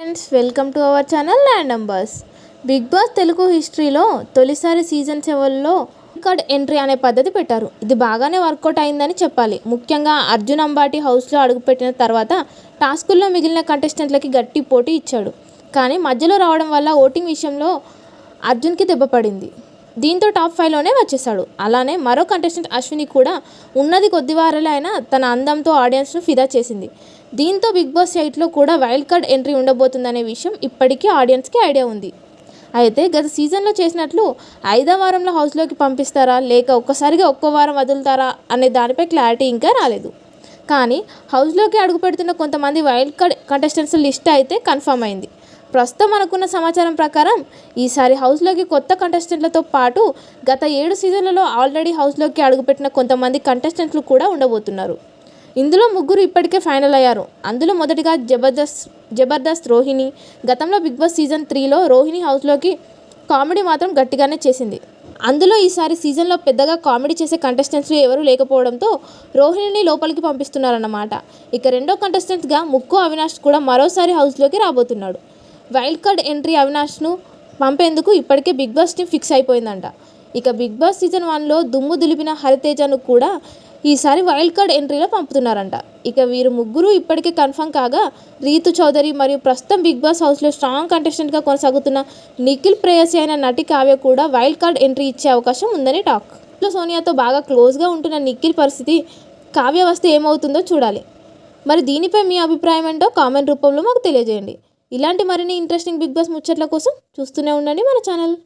Friends, welcome to our channel land numbers. Bigg Boss Telugu హిస్టరీలో తొలిసారి season 7లో card entry అనే పద్ధతి పెట్టారు. ఇది బాగానే వర్కౌట్ అయిందని చెప్పాలి. ముఖ్యంగా అర్జున్ అంబాటి హౌస్లో అడుగుపెట్టిన తర్వాత టాస్కుల్లో మిగిలిన కంటెస్టెంట్లకి గట్టి పోటీ ఇచ్చాడు. కానీ మధ్యలో రావడం వల్ల ఓటింగ్ విషయంలో అర్జున్కి దెబ్బ పడింది. దీంతో టాప్ 5లోనే వచ్చేశాడు. అలానే మరో కంటెస్టెంట్ అశ్విని కూడా ఉన్నది కొద్ది వారాలే అయినా తన అందంతో ఆడియన్స్ను ఫిదా చేసింది. దీంతో బిగ్ బాస్ 8లో కూడా వైల్డ్ కార్డ్ ఎంట్రీ ఉండబోతుందనే విషయం ఇప్పటికీ ఆడియన్స్కి ఐడియా ఉంది. అయితే గత సీజన్లో చేసినట్లు 5వ వారంలో హౌస్లోకి పంపిస్తారా లేక ఒక్కసారిగా ఒక్కో వారం వదులుతారా అనే దానిపై క్లారిటీ ఇంకా రాలేదు. కానీ హౌస్లోకి అడుగుపెడుతున్న కొంతమంది వైల్డ్ కార్డ్ కంటెస్టెంట్స్ లిస్ట్ అయితే కన్ఫర్మ్ అయింది. ప్రస్తుతం అనుకున్న సమాచారం ప్రకారం ఈసారి హౌస్లోకి కొత్త కంటెస్టెంట్లతో పాటు గత 7 సీజన్లలో ఆల్రెడీ హౌస్లోకి అడుగుపెట్టిన కొంతమంది కంటెస్టెంట్లు కూడా ఉండబోతున్నారు. ఇందులో 3 ఇప్పటికే ఫైనల్ అయ్యారు. అందులో మొదటిగా జబర్దస్త్ రోహిణి. గతంలో బిగ్ బాస్ సీజన్ 3లో రోహిణి హౌస్లోకి కామెడీ మాత్రం గట్టిగానే చేసింది. అందులో ఈసారి సీజన్లో పెద్దగా కామెడీ చేసే కంటెస్టెంట్స్ ఎవరూ లేకపోవడంతో రోహిణిని లోపలికి పంపిస్తున్నారన్నమాట. ఇక రెండో కంటెస్టెంట్గా ముక్కు అవినాష్ కూడా మరోసారి హౌస్లోకి రాబోతున్నాడు. వైల్డ్ కార్డ్ ఎంట్రీ అవినాష్ను పంపేందుకు ఇప్పటికే బిగ్ బాస్ టీం ఫిక్స్ అయిపోయిందంట. ఇక బిగ్ బాస్ సీజన్ 1లో దుమ్ము దులిపిన హరితేజను కూడా ఈసారి వైల్డ్ కార్డ్ ఎంట్రీలో పంపుతున్నారంట. ఇక వీరు 3 ఇప్పటికే కన్ఫర్మ్ కాగా రీతు చౌదరి మరియు ప్రస్తుతం బిగ్ బాస్ హౌస్లో స్ట్రాంగ్ కంటెస్టెంట్గా కొనసాగుతున్న నిఖిల్ ప్రేయసి అయిన నటి కావ్య కూడా వైల్డ్ కార్డ్ ఎంట్రీ ఇచ్చే అవకాశం ఉందని టాక్. సోనియాతో బాగా క్లోజ్గా ఉంటున్న నిఖిల్ పరిస్థితి కావ్య వస్తే ఏమవుతుందో చూడాలి. మరి దీనిపై మీ అభిప్రాయం ఏంటో కామెంట్ రూపంలో మాకు తెలియజేయండి. ఇలాంటి మరిన్ని ఇంట్రెస్టింగ్ బిగ్ బాస్ ముచ్చట్ల కోసం చూస్తూనే ఉండండి మన ఛానల్.